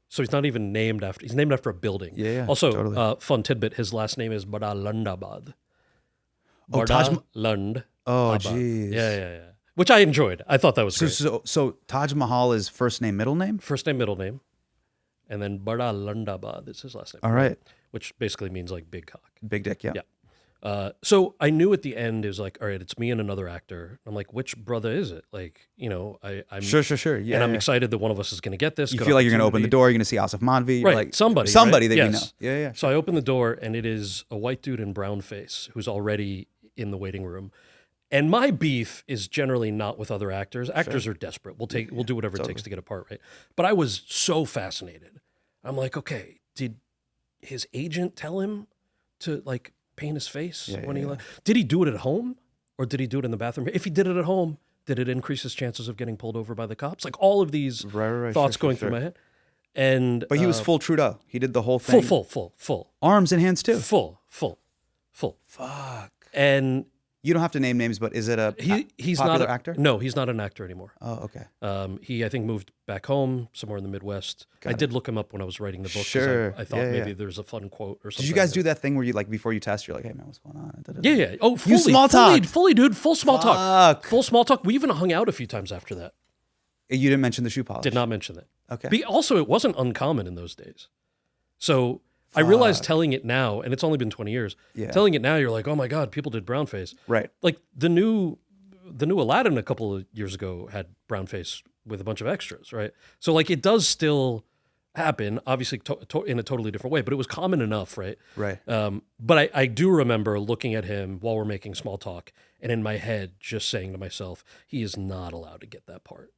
So he's not even named after, he's named after a building. Yeah, Also, totally. Fun tidbit, his last name is Badalandabad. Oh, Taj Lund. Oh, jeez. Yeah. Which I enjoyed. I thought that was great. So Taj Mahal is first name, middle name? First name, middle name. And then Badalandabad is his last name. All right. Which basically means like big cock. Big dick, yeah. Yeah. So I knew at the end it was like, all right, it's me and another actor. I'm like, which brother is it? Like, I'm Sure. Yeah. and I'm yeah. excited that one of us is going to get this. You Good feel like you're going to open the opportunity. door. You're going to see Asif Manvi. You're Right, like somebody right? that Yes. you know. Yeah. So I open the door, and it is a white dude in brown face who's already in the waiting room. And my beef is generally not with other actors. Actors are desperate. We'll do whatever it takes to get a part, right? But I was so fascinated. I'm like, okay, did his agent tell him to like paint his face when he left? Did he do it at home, or did he do it in the bathroom? If he did it at home, did it increase his chances of getting pulled over by the cops? Like all of these thoughts going through my head. And But he was full Trudeau. He did the whole thing. full, Arms and hands too. full. Fuck. And You don't have to name names, but is it a he's popular not actor? No, he's not an actor anymore. Oh, okay. He I think moved back home somewhere in the Midwest. I did look him up when I was writing the book. 'Cause Sure. I thought maybe there's a fun quote or something. Did you guys do that thing where you like before you test, you're like, hey man, what's going on? Yeah. Oh, fully, You small talked. fully, dude. Full small talk. Fuck. Full small talk. We even hung out a few times after that. You didn't mention the shoe polish. Did not mention that. Okay. Also, it wasn't uncommon in those days. So I realize telling it now, and it's only been 20 years. Yeah. Telling it now, you're like, oh my god, people did brown face. Right. Like the new Aladdin a couple of years ago had brown face with a bunch of extras, right? So like it does still happen, obviously in a totally different way, but it was common enough, right? Right. But I do remember looking at him while we're making small talk, and in my head just saying to myself, he is not allowed to get that part.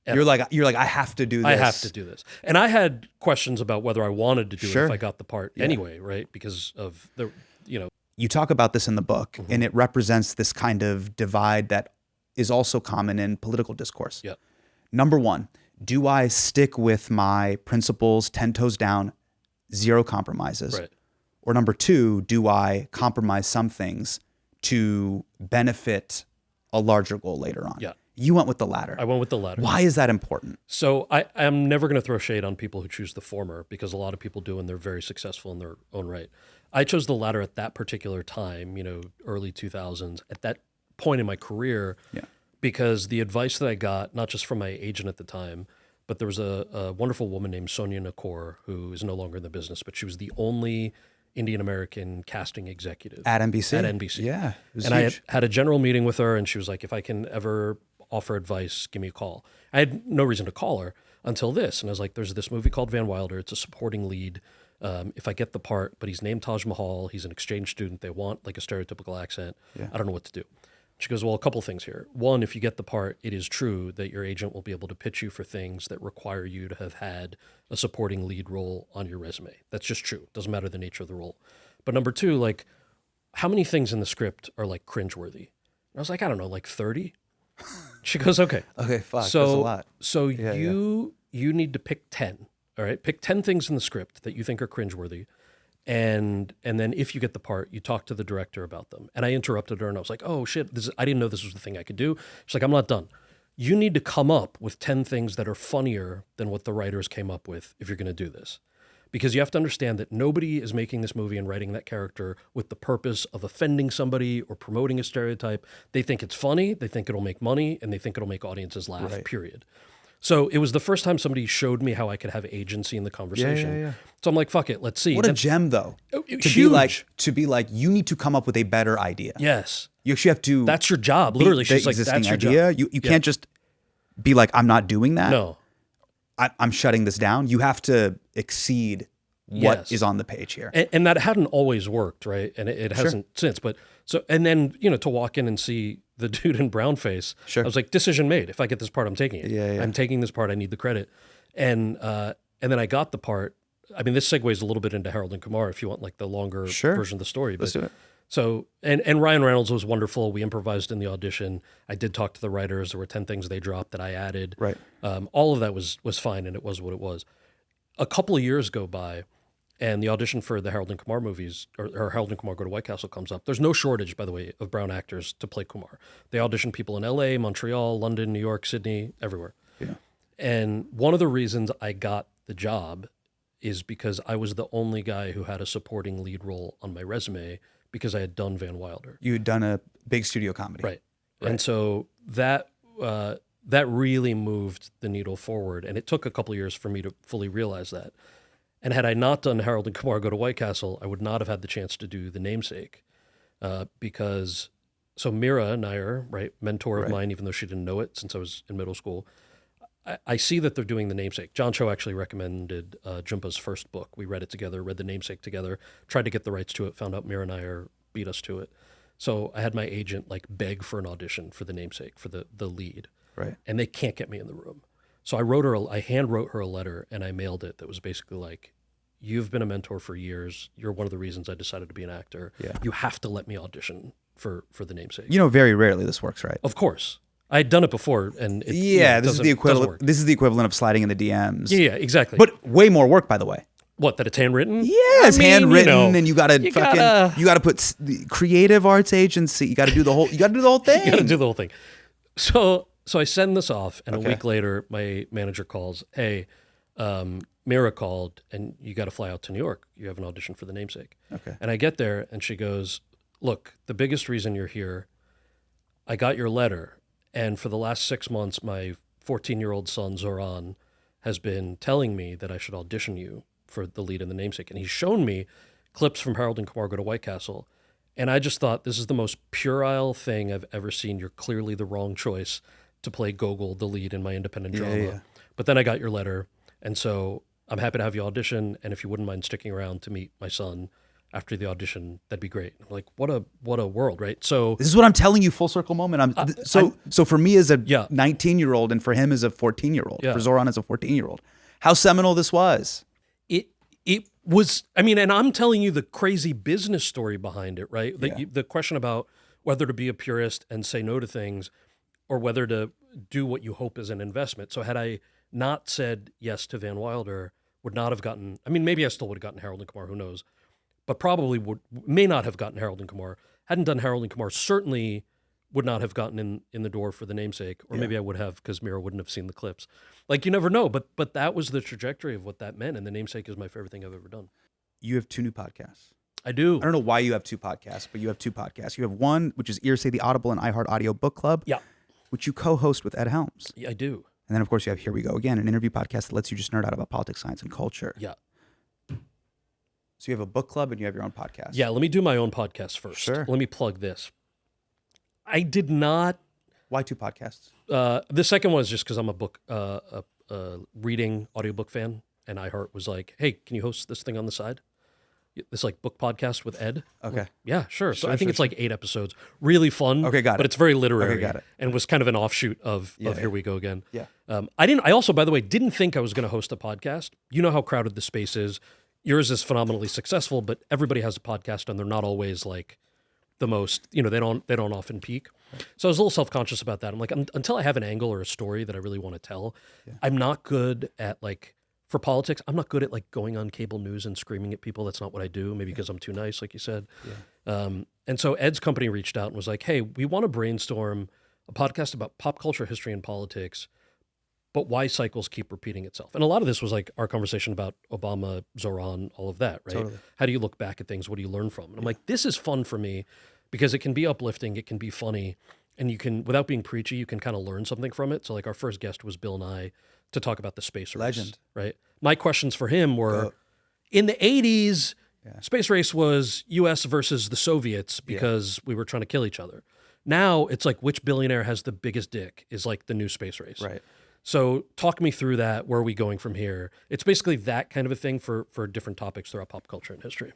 You're like, I have to do this. I have to do this. And I had questions about whether I wanted to do it Sure. if I got the part anyway, right? Because of the, You talk about this in the book, and it represents this kind of divide that is also common in political discourse. Yeah. Number one, do I stick with my principles 10 toes down, zero compromises? Right. Or number two, do I compromise some things to benefit a larger goal later on? Yeah. You went with the latter. I went with the latter. Why is that important? So I'm never going to throw shade on people who choose the former, because a lot of people do, and they're very successful in their own right. I chose the latter at that particular time, early 2000s, at that point in my career, because the advice that I got, not just from my agent at the time, but there was a wonderful woman named Sonia Nakor, who is no longer in the business, but she was the only Indian American casting executive At NBC? At NBC. Yeah. It was And I huge. had a general meeting with her, and she was like, if I can ever offer advice, give me a call. I had no reason to call her until this. And I was like, there's this movie called Van Wilder. It's a supporting lead. If I get the part, but he's named Taj Mahal. He's an exchange student. They want like a stereotypical accent. I don't know what to do. She goes, well, a couple things here. One, if you get the part, it is true that your agent will be able to pitch you for things that require you to have had a supporting lead role on your resume. That's just true. Doesn't matter the nature of the role. But number two, like, how many things in the script are like cringeworthy? And I was like, I don't know, like 30. She goes, okay. Okay, fuck. So, that's a lot. So you need to pick 10. All right, pick 10 things in the script that you think are cringeworthy, and then if you get the part, you talk to the director about them. And I interrupted her, and I was like, oh shit, I didn't know this was the thing I could do. She's like, I'm not done. You need to come up with 10 things that are funnier than what the writers came up with if you're going to do this. Because you have to understand that nobody is making this movie and writing that character with the purpose of offending somebody or promoting a stereotype. They think it's funny, they think it'll make money, and they think it'll make audiences laugh, period. So it was the first time somebody showed me how I could have agency in the conversation. Yeah. So I'm like, fuck it, let's see. What a gem, though. Huge. To be like, you need to come up with a better idea. Yes. You actually have to. That's your job. Literally, the she's like, existing that's your idea. job. You can't just be like, I'm not doing that. No. I'm shutting this down. You have to exceed what is on the page here. And that hadn't always worked, right? And it hasn't since. But so, and then, to walk in and see the dude in brown face, I was like, decision made. If I get this part, I'm taking it. I'm taking this part. I need the credit. And then I got the part. I mean, this segues a little bit into Harold and Kumar if you want like the longer version of the story. Let's do it. So, and Ryan Reynolds was wonderful. We improvised in the audition. I did talk to the writers. There were 10 things they dropped that I added. Right. All of that was fine, and it was what it was. A couple of years go by, and the audition for the Harold and Kumar movies, or Harold and Kumar Go to White Castle, comes up. There's no shortage, by the way, of brown actors to play Kumar. They audition people in LA, Montreal, London, New York, Sydney, everywhere. Yeah. And one of the reasons I got the job is because I was the only guy who had a supporting lead role on my resume because I had done Van Wilder. You had done a big studio comedy. Right. And so that really moved the needle forward. And it took a couple of years for me to fully realize that. And had I not done Harold and Kumar Go to White Castle, I would not have had the chance to do The Namesake. because so Mira Nair, right, mentor of Right. mine, even though she didn't know it since I was in middle school. I see that they're doing The Namesake. John Cho actually recommended Jumpa's first book. We read it together, read The Namesake together, tried to get the rights to it, found out Mira Nair beat us to it. So I had my agent like beg for an audition for The Namesake, for the lead. Right. And they can't get me in the room. So I hand wrote her a letter and I mailed it that was basically like, you've been a mentor for years. You're one of the reasons I decided to be an actor. Yeah. You have to let me audition for The Namesake. You know, very rarely this works, right? Of course. I had done it before, and it, This is the doesn't equivalent. work. This is the equivalent of sliding in the DMs. Yeah, exactly. But way more work, by the way. What, that it's handwritten? Yeah, it's handwritten, and you gotta you fucking gotta- put the creative arts agency. You gotta do the whole. You gotta do the whole thing. You got to do the whole thing. So I send this off, and Okay. a week later, my manager calls. Hey, Mira called, and you got to fly out to New York. You have an audition for The Namesake. Okay. And I get there, and she goes, "Look, the biggest reason you're here, I got your letter, and for the last 6 months, my 14-year-old son Zohran has been telling me that I should audition you for the lead in The Namesake, and he's shown me clips from Harold and Kumar Go to White Castle." And I just thought, this is the most puerile thing I've ever seen. You're clearly the wrong choice to play Gogol, the lead in my independent drama. yeah. But then I got your letter, and so I'm happy to have you audition. And if you wouldn't mind sticking around to meet my son after the audition, that'd be great. I'm like, what a world, right? So This is what I'm telling you. Full circle moment. So for me as a Yeah. 19-year-old, and for him as a 14-year-old, Yeah. for Zohran as a 14-year-old, how seminal this was. it was, I mean, and I'm telling you the crazy business story behind it, right? Yeah. The question about whether to be a purist and say no to things, or whether to do what you hope is an investment. So had I not said yes to Van Wilder, would not have gotten, I mean, maybe I still would have gotten Harold and Kumar, who knows, but probably may not have gotten Harold and Kumar. Hadn't done Harold and Kumar, certainly would not have gotten in the door for The Namesake, or maybe I would have, because Mira wouldn't have seen the clips. Like, you never know, but that was the trajectory of what that meant, and The Namesake is my favorite thing I've ever done. You have 2 new podcasts. I do. I don't know why you have 2 podcasts, but you have 2 podcasts. You have one, which is Earsay, the Audible and iHeart Audio Book Club, Yeah, which you co-host with Ed Helms. I do. And then, of course, you have Here We Go Again, an interview podcast that lets you just nerd out about politics, science, and culture. Yeah. So you have a book club and you have your own podcast. Yeah, let me do my own podcast first. Sure. Let me plug this. I did not. Why 2 podcasts? The second one is just because I'm a book, reading audiobook fan, and iHeart was like, "Hey, can you host this thing on the side? This like book podcast with Ed." Okay. Yeah, sure. So Sure, I think sure, it's like 8 episodes. Really fun. Okay, got But it. it's very literary. Okay, got it. And was kind of an offshoot of Yeah, Here We Go Again. Yeah. I also, by the way, didn't think I was going to host a podcast. You know how crowded the space is. Yours is phenomenally successful, but everybody has a podcast, and they're not always like the most, they don't often peak. So I was a little self-conscious about that. I'm like, until I have an angle or a story that I really want to tell, I'm not good at like, for politics, I'm not good at like going on cable news and screaming at people. That's not what I do, maybe because I'm too nice, like you said. And so Ed's company reached out and was like, hey, we want to brainstorm a podcast about pop culture, history, and politics, but why cycles keep repeating itself. And a lot of this was like our conversation about Obama, Zohran, all of that, right? Totally. How do you look back at things? What do you learn from? And I'm like, this is fun for me because it can be uplifting, it can be funny, and you can, without being preachy, you can kind of learn something from it. So like our first guest was Bill Nye to talk about the space race. Legend. Right? My questions for him were, in the 80s, space race was US versus the Soviets because we were trying to kill each other. Now it's like, which billionaire has the biggest dick is like the new space race. Right. So talk me through that. Where are we going from here? It's basically that kind of a thing for different topics throughout pop culture and history.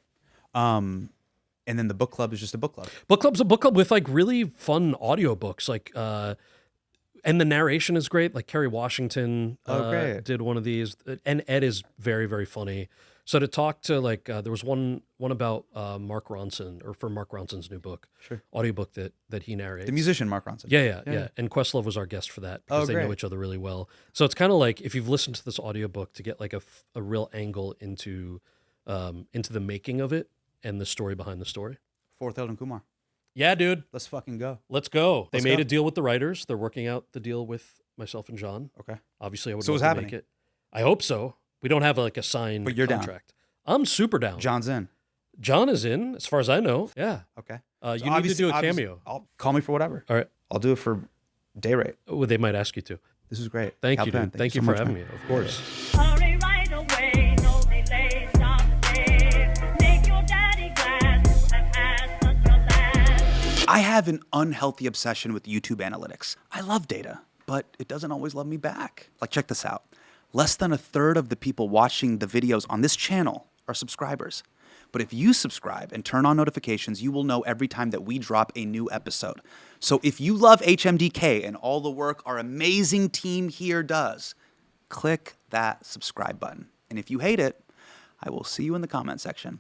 And then the book club is just a book club. Book club's a book club with like really fun audiobooks. Like, and the narration is great. Like Kerry Washington great. did one of these, and Ed is very, very funny. So to talk to like, there was one about Mark Ronson, or for Mark Ronson's new book, audiobook that he narrates. The musician, Mark Ronson. Yeah. And Questlove was our guest for that because they know great. each other really well. So it's kind of like if you've listened to this audiobook to get like a real angle into the making of it and the story behind the story. Fourth Harold and Kumar. Yeah, dude. Let's fucking go. Let's go. They Let's made go. a deal with the writers. They're working out the deal with myself and John. Okay. Obviously, I would So love what's to make happening? it. I hope so. We don't have like a signed But you're down. contract. I'm super down. John's in. John is in, as far as I know. Yeah. Okay. You need to do a cameo. I'll call me for whatever. All right. I'll do it for day rate. Oh, they might ask you to. This is great. Thank Kal you, Penn, dude. Thank you so for much, having man. me. Of course. Hurry right away, no delay, stop today. Make your daddy glad to have had such a lad. I have an unhealthy obsession with YouTube analytics. I love data, but it doesn't always love me back. Like, check this out. Less than a third of the people watching the videos on this channel are subscribers. But if you subscribe and turn on notifications, you will know every time that we drop a new episode. So if you love HMDK and all the work our amazing team here does, click that subscribe button. And if you hate it, I will see you in the comment section.